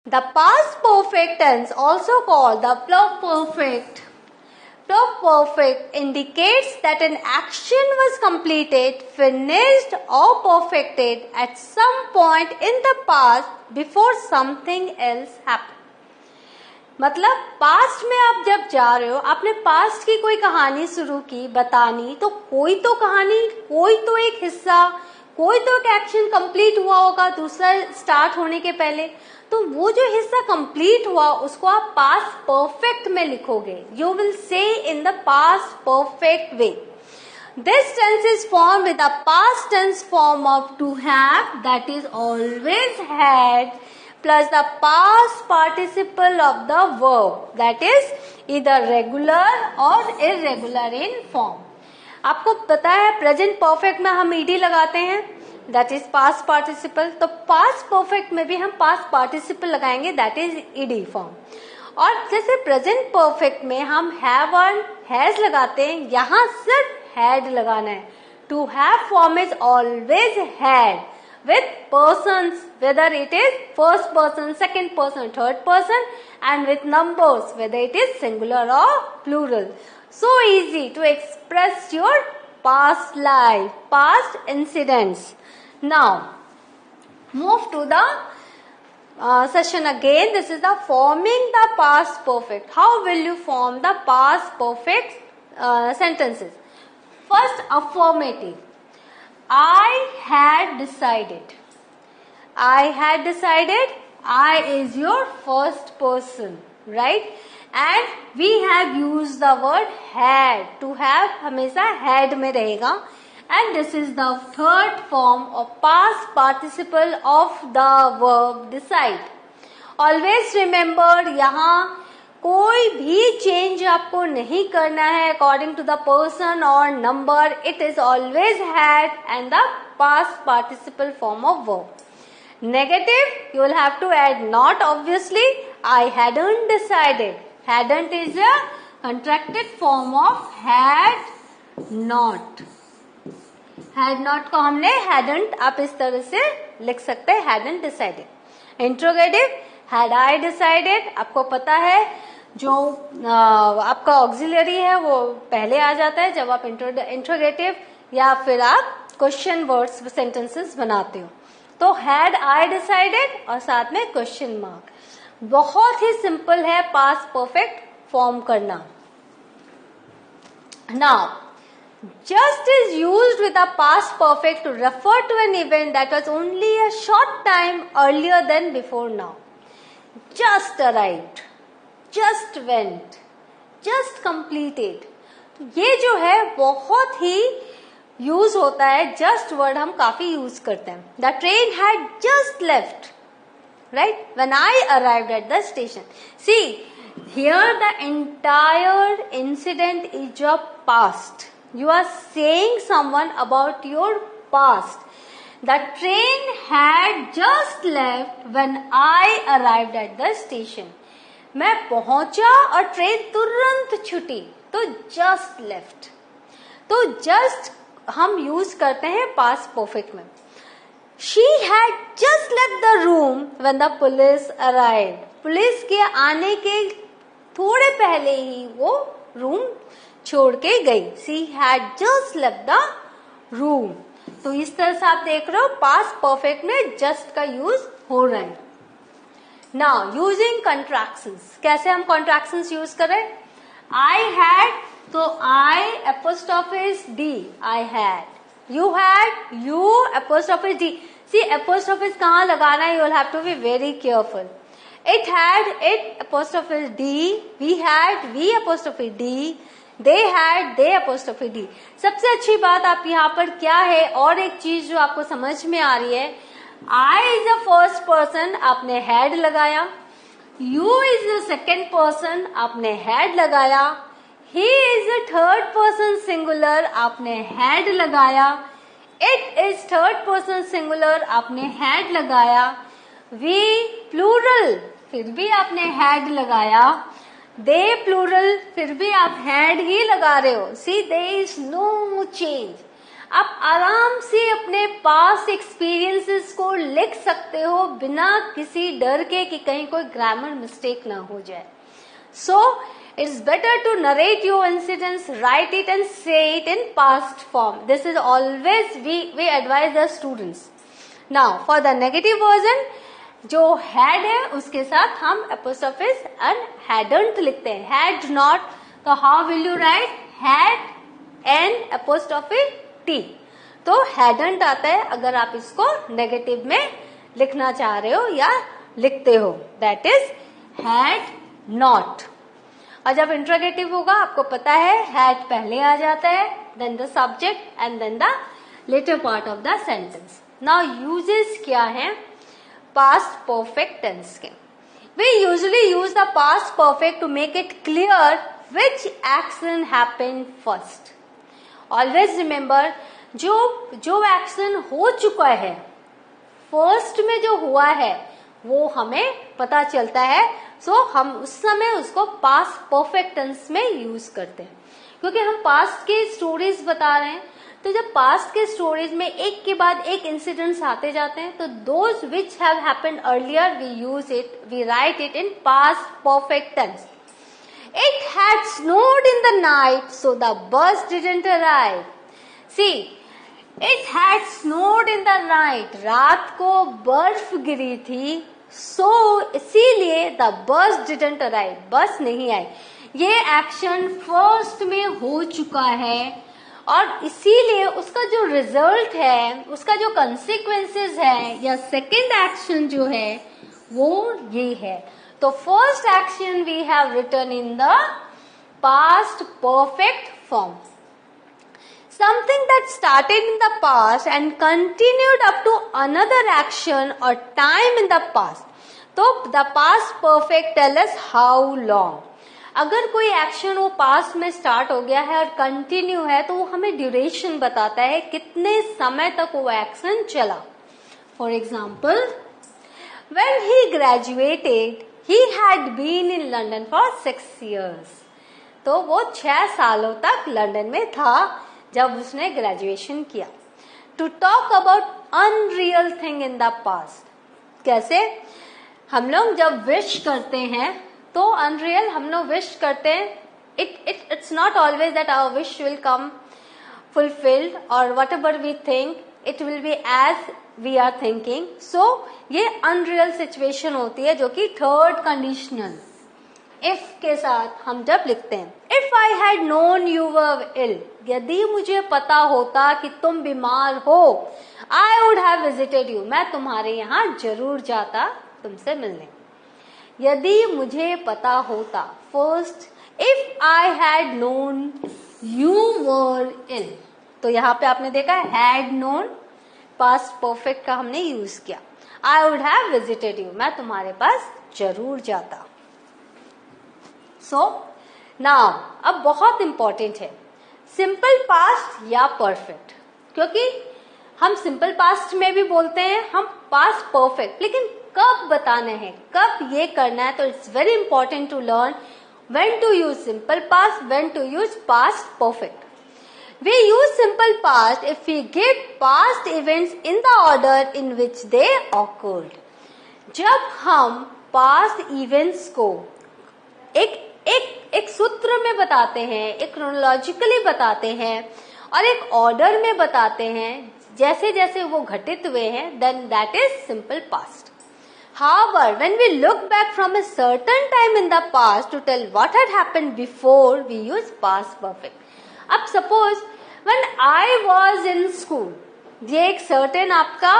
The past perfect tense, also called the pluperfect, indicates that an action was completed, finished or perfected at some point in the past before something else happened. मतलब past में आप जब जा रहे हो, आपने past की कोई कहानी शुरू की बतानी, तो कोई तो कहानी, कोई तो एक हिस्सा, कोई तो एक एक्शन कंप्लीट हुआ होगा दूसरा स्टार्ट होने के पहले. तो वो जो हिस्सा कंप्लीट हुआ उसको आप पास्ट परफेक्ट में लिखोगे. You will say in the past perfect way. This tense is form with the past tense form of to have, that is always had, plus the past participle of the verb, that is either regular or irregular in form. आपको पता है present perfect में हम ed लगाते हैं, that is past participle. तो past perfect में भी हम past participle लगाएंगे, that is ed form. और जैसे प्रेजेंट परफेक्ट में हम have और has लगाते हैं, यहाँ सिर्फ had लगाना है. To have form is always had with persons, whether it is first person, second person, third person, and with numbers, whether it is singular or plural. So easy to express your past life, past incidents. Now, move to the session again. This is the forming the past perfect. How will you form the past perfect sentences? First, affirmative. I had decided. I had decided. I is your first person, right? And we have used the word had. To have हमेशा had में रहेगा. And this is the third form of past participle of the verb decide. Always remember, यहाँ कोई भी change आपको नहीं करना है अकॉर्डिंग टू द पर्सन और number. It is always had and the past participle form of verb. Negative, you will have to add not. Obviously I hadn't decided. Hadn't is a contracted form of had not. Had not को हमने hadn't आप इस तरह से लिख सकते हैं, hadn't decided. Interrogative, had I decided. आपको पता है जो आपका ऑक्सिलरी है वो पहले आ जाता है जब आप इंट्रोगेटिव या फिर आप क्वेश्चन वर्ड्स सेंटेंसेस बनाते हो. तो हैड आई डिसाइडेड और साथ में क्वेश्चन मार्क. बहुत ही सिंपल है पास्ट परफेक्ट फॉर्म करना. Now, just is used with a past perfect to refer to an event that was only a short time earlier than before now. Just arrived, just went, just completed. ये जो है बहुत ही use होता है. Just word हम काफी use करते हैं. The train had just left, right? When I arrived at the station. See, here the entire incident is your past. You are saying someone about your past. The train had just left when I arrived at the station. मैं पहुंचा और train तुरंत छूटी, तो just left. तो just हम use करते हैं past perfect में. She had just left the room when the police arrived. Police के आने के थोड़े पहले ही वो रूम छोड़ के गई. She had just left the room. तो इस तरह से आप देख रहे हो पास्ट परफेक्ट में जस्ट का यूज हो रहा है. Now, using contractions. कैसे हम कंट्रैक्शंस यूज करें? आई हैड, तो I apostrophes D, I had. You had, you apostrophes D. See, apostrophes कहाँ लगाना है, you will have to be very careful. It had, it apostrophes D. We had, we apostrophes D. They had, they apostrophe D. सबसे अच्छी बात आप यहाँ पर क्या है, और एक चीज जो आपको समझ में आ रही है, I is the first person, आपने हैड लगाया. You is the second person, आपने हैड लगाया. He is the third person singular, आपने हैड लगाया. It is third person singular, आपने हैड लगाया. वी प्लूरल, फिर भी आपने हैड लगाया. दे प्लूरल, फिर भी आप हैड ही लगा रहे हो. सी, देयर इज नो चेंज. आप आराम से अपने पास्ट एक्सपीरियंसेस को लिख सकते हो बिना किसी डर के कि कहीं कोई ग्रामर मिस्टेक ना हो जाए. So it's better to narrate your incidents, write it and say it in past form. This is always we advise the students. Now for the negative version, जो had है उसके साथ हम apostrophes and hadn't लिखते हैं. Had not, तो how will you write? Had and apostrophe t. तो hadn't आता है अगर आप इसको नेगेटिव में लिखना चाह रहे हो या लिखते हो. That is had not. और जब इंट्रोगेटिव होगा आपको पता है had पहले आ जाता है, then the subject and then the later part of the sentence. Now uses क्या है past perfect tense के? We usually use the past perfect to make it clear which action happened first. Always remember जो action हो चुका है first में जो हुआ है वो हमें पता चलता है. सो हम उस समय उसको पास्ट परफेक्ट टेंस में यूज करते हैं क्योंकि हम पास्ट के स्टोरीज बता रहे हैं. तो जब पास्ट के स्टोरीज में एक के बाद एक इंसिडेंट्स आते जाते हैं तो those which have happened earlier we use it, we write it in past perfect tense. It had snowed in the night, so the bus didn't arrive. See, it had snowed in the night. रात को बर्फ गिरी थी, so इसीलिए the bus didn't arrive. बस नहीं आई. ये action first में हो चुका है और इसीलिए उसका जो रिजल्ट है, उसका जो कंसिक्वेंसेस है या सेकेंड एक्शन जो है वो ये है. तो first action we have written in the past perfect form. Something that started in the past and continued up to another action or time in the past. तो the past perfect tell us how long. अगर कोई action वो past में start हो गया है और continue है तो वो हमें ड्यूरेशन बताता है कितने समय तक वो एक्शन चला. For example, when he graduated, he had been in London for 6 years. तो वो 6 सालों तक लंदन में था जब उसने ग्रेजुएशन किया. To talk about unreal thing in the past. कैसे? हम लोग जब विश करते हैं तो अनरियल हम लोग विश करते हैं. It's not always that our wish will come fulfilled और what ever we think it will be as we are thinking. So ये अनरियल सिचुएशन होती है जो कि थर्ड कंडीशनल इफ के साथ हम जब लिखते हैं. If I had known you were ill. यदि मुझे पता होता कि तुम बीमार हो, I would have visited you. मैं तुम्हारे यहाँ जरूर जाता तुमसे मिलने. यदि मुझे पता होता. First, if I had known you were ill. तो यहाँ पे आपने देखा हैड नोन पास्ट परफेक्ट का हमने यूज किया. आई वुड हैव विजिटेड यू. मैं तुम्हारे पास जरूर जाता. सो नाउ अब बहुत इंपॉर्टेंट है सिंपल पास्ट या परफेक्ट. क्योंकि हम सिंपल पास्ट में भी बोलते हैं, हम पास्ट परफेक्ट, लेकिन कब बताना है, कब ये करना है. तो it's very important to learn when to use simple past, when to use past perfect. We use simple past if we give past events in the order in which they occurred. जब हम past events को एक सूत्र में बताते हैं, एक chronologically बताते हैं और एक order में बताते हैं जैसे जैसे वो घटित हुए हैं, then that is simple past. However, when we look back from a certain time in the past to tell what had happened before, we use past perfect. अब suppose when I was in school, ये एक certain आपका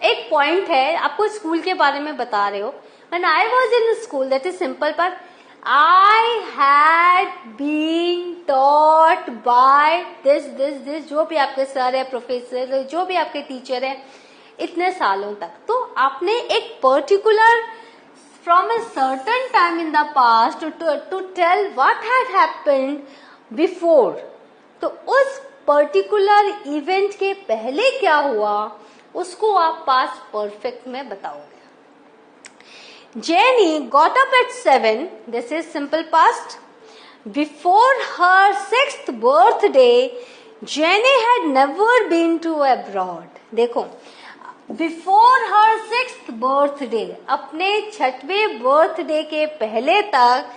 एक point है, आपको school के बारे में बता रहे हो. when I was in school, that is simple पर I had been taught by this, जो भी आपके सर है, प्रोफेसर, जो भी आपके टीचर है इतने सालों तक. तो आपने एक particular from a certain time in the past to tell what had happened before. तो उस पर्टिकुलर इवेंट के पहले क्या हुआ उसको आप पास्ट परफेक्ट में बताओगे. Jenny got up at 7. This is simple past. Before her 6th birthday, Jenny had never been to abroad. देखो, बिफोर हर 6th बर्थडे, अपने 6वें बर्थडे के पहले तक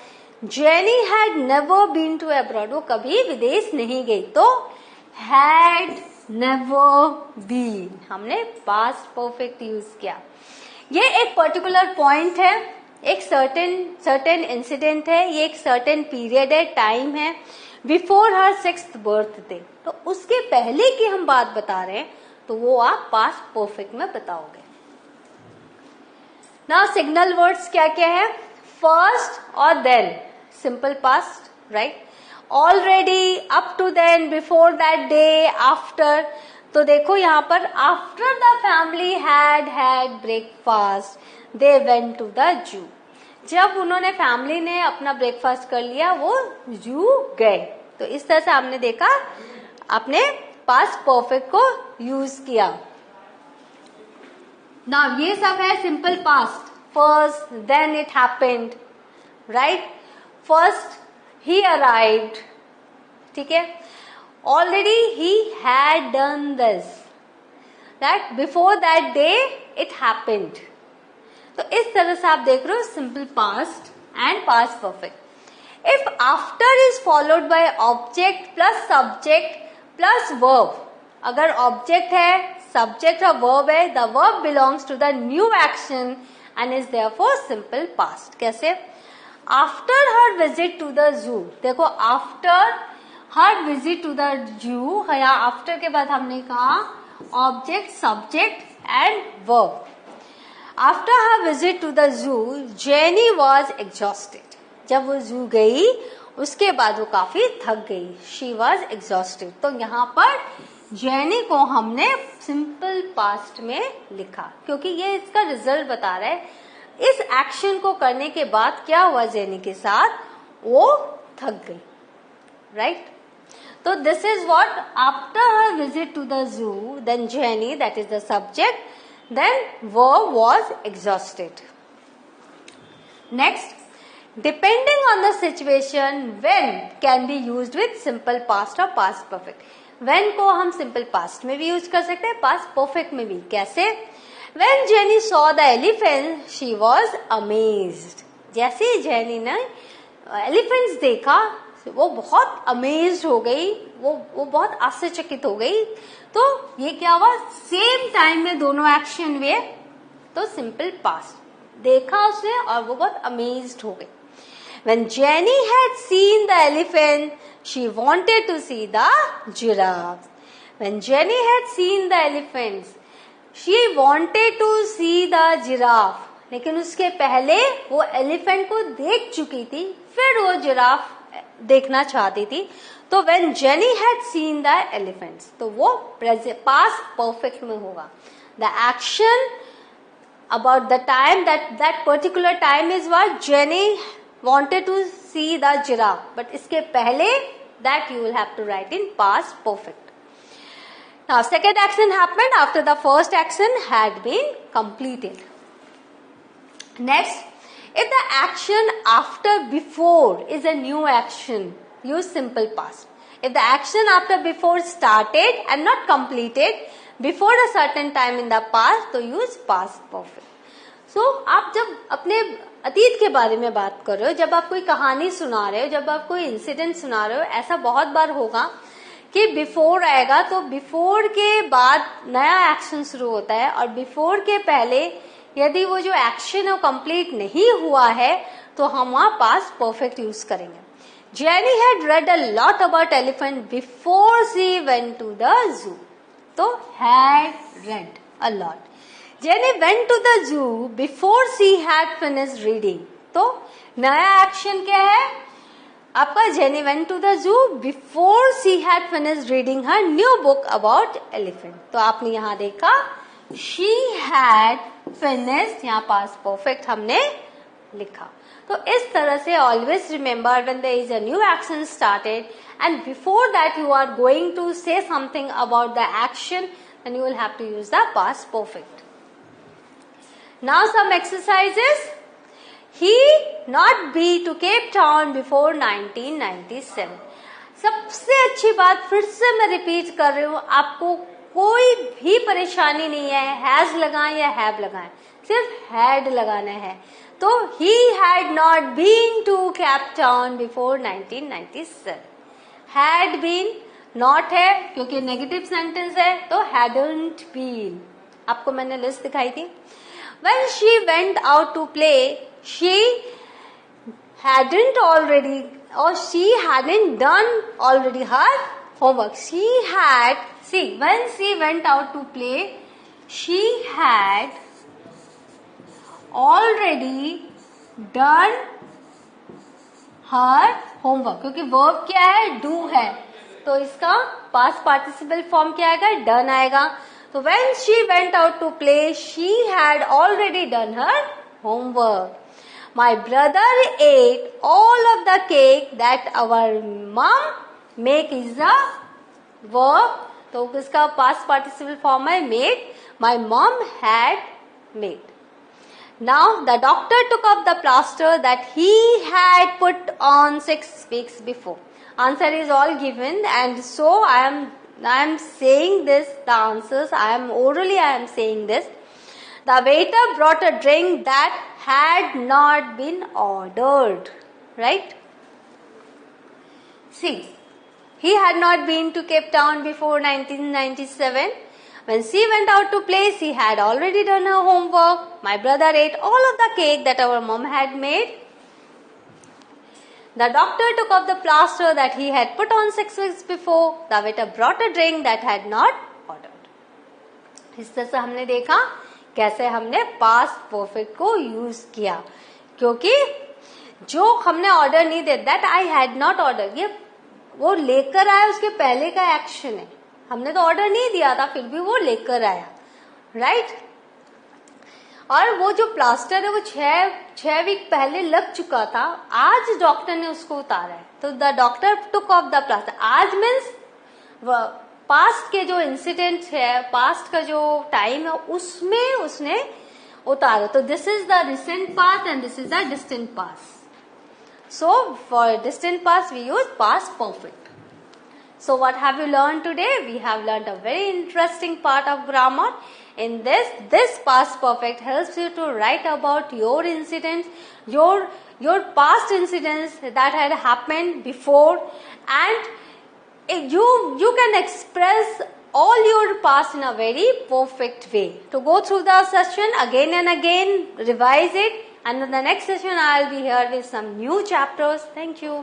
Jenny had never been to abroad, वो कभी विदेश नहीं गई। तो हैड नेवर बीन, हमने पास्ट परफेक्ट यूज किया। ये एक पर्टिकुलर पॉइंट है, एक सर्टेन इंसिडेंट है, ये एक सर्टेन पीरियड है, टाइम है, बिफोर हर 6th बर्थडे। तो उसके पहले की हम बात बता रहे हैं, तो वो आप पास्ट परफेक्ट में बताओगे। नाउ सिग्नल वर्ड्स क्या क्या है? फर्स्ट और then, simple past, right. Already, up to then, before that day, after. तो देखो यहाँ पर after the family had breakfast they went to the zoo. जब उन्होंने फैमिली ने अपना ब्रेकफास्ट कर लिया, वो जू गए। तो इस तरह से आपने देखा, आपने पास्ट परफेक्ट को यूज किया। नाउ ये सब है simple past. First, then it happened, right. First he arrived, ठीक है। Already he had done this, that before that day it happened. तो इस तरह से आप देख रहे हो simple past and past perfect. If after is followed by object plus subject plus verb, अगर ऑब्जेक्ट है, सब्जेक्ट और वर्ब है, the verb belongs to the new action and is therefore simple past. कैसे? After her visit to the zoo, देखो after her visit to the zoo, या after के बाद हमने कहा object, subject and verb. After her visit to the zoo Jenny was exhausted, जब वो जू गई उसके बाद वो काफी थक गई। She was exhausted. तो यहाँ पर जेनी को हमने सिंपल पास्ट में लिखा, क्योंकि ये इसका रिजल्ट बता रहा है इस एक्शन को करने के बाद क्या हुआ जेनी के साथ, वो थक गई, राइट। तो this is what after her visit to the zoo, then Jenny, that is the subject, then verb was exhausted. Next, depending on the situation, when can be used with simple past or past perfect. When को हम simple past में भी use कर सकते हैं, past perfect में भी। कैसे? When Jenny saw the elephant, she was amazed. जैसे ही जेनी ने एलिफेंट्स देखा, वो बहुत अमेज्ड हो गई, वो बहुत आश्चर्यचकित हो गई। तो ये क्या हुआ? सेम टाइम में दोनों एक्शन हुए, तो सिंपल पास्ट। देखा उसने और वो बहुत अमेज्ड हो गई। When Jenny had seen the elephant, she wanted to see the giraffe. When Jenny had seen the elephants, she wanted to see the giraffe. लेकिन उसके पहले वो एलिफेंट को देख चुकी थी, फिर वो जिराफ देखना चाहती थी। तो when Jenny had seen the elephants, तो वो past perfect में होगा। The action about the time, that particular time is what Jenny wanted to see the giraffe, but इसके पहले that you will have to write in past perfect. Now second action happened after the first action had been completed. Next, if the action after before is a new action, use simple past. If the action after before started and not completed before a certain time in the past, तो use past perfect. So आप जब अपने अतीत के बारे में बात कर रहे हो, जब आप कोई कहानी सुना रहे हो, जब आप कोई इंसिडेंट सुना रहे हो, ऐसा बहुत बार होगा कि बिफोर आएगा, तो बिफोर के बाद नया एक्शन शुरू होता है, और बिफोर के पहले यदि वो जो एक्शन है वो कंप्लीट नहीं हुआ है, तो हम वहां पास्ट परफेक्ट यूज करेंगे। Jenny had read a lot about elephant before she went to the zoo, तो had read a lot. Jenny went to the zoo before she had finished reading, तो नया एक्शन क्या है आपका? Jenny went to the zoo before she had finished reading her new book about elephant. तो आपने यहां देखा she had finished, यहाँ पास परफेक्ट हमने लिखा। तो इस तरह से always remember when there is a new action started and before that you are going to say something about the action, then you will have to use the past perfect. Now some exercises. He not be to Cape Town before 1997. सबसे अच्छी बात फिर से मैं repeat कर रही हूँ, आपको कोई भी परेशानी नहीं है हैज लगाएं या हैव लगाएं, सिर्फ हैड लगाना है। तो he had not been to Cape Town before 1997. had been not है क्योंकि नेगेटिव सेंटेंस है, तो hadn't been। आपको मैंने लिस्ट दिखाई थी। When she went out to play, she hadn't already or she hadn't done already her homework. She had, see, when she went out to play, she had already done her homework, क्योंकि verb क्या है, do है, तो इसका past participle form क्या आएगा, done आएगा। तो when she went out to play, she had already done her homework. My brother ate all of the cake that our mom make is a verb, तो इसका past participle form है made. My mom had made. Now the doctor took off the plaster that he had put on 6 weeks before. Answer is all given, and so I am saying this, the answers I am saying this. The waiter brought a drink that had not been ordered, right? See, he had not been to Cape Town before 1997. When she went out to play, she had already done her homework. My brother ate all of the cake that our mom had made. The doctor took off the plaster that he had put on 6 weeks before. The waiter brought a drink that had not ordered. इस तरह से हमने देखा कैसे हमने past perfect को use किया, क्योंकि जो हमने ऑर्डर नहीं दिया, that I had not order, ये वो लेकर आया, उसके पहले का एक्शन है। हमने तो ऑर्डर नहीं दिया था, फिर भी वो लेकर आया, राइट। और वो जो प्लास्टर है वो 6 वीक पहले लग चुका था, आज डॉक्टर ने उसको उतारा है, तो the doctor took off the plaster. आज मीन्स पास्ट के जो इंसिडेंट है, पास्ट का जो टाइम है, उसमें उसने उतारा। तो this is the recent past and this is the distant past. So for distant past we use past perfect. So what have you learned today? We have learned a very interesting part of grammar. In this past perfect helps you to write about your incidents, your past incidents that had happened before, and you can express all your past in a very perfect way. To go through the session again and again, revise it, and in the next session I will be here with some new chapters. Thank you.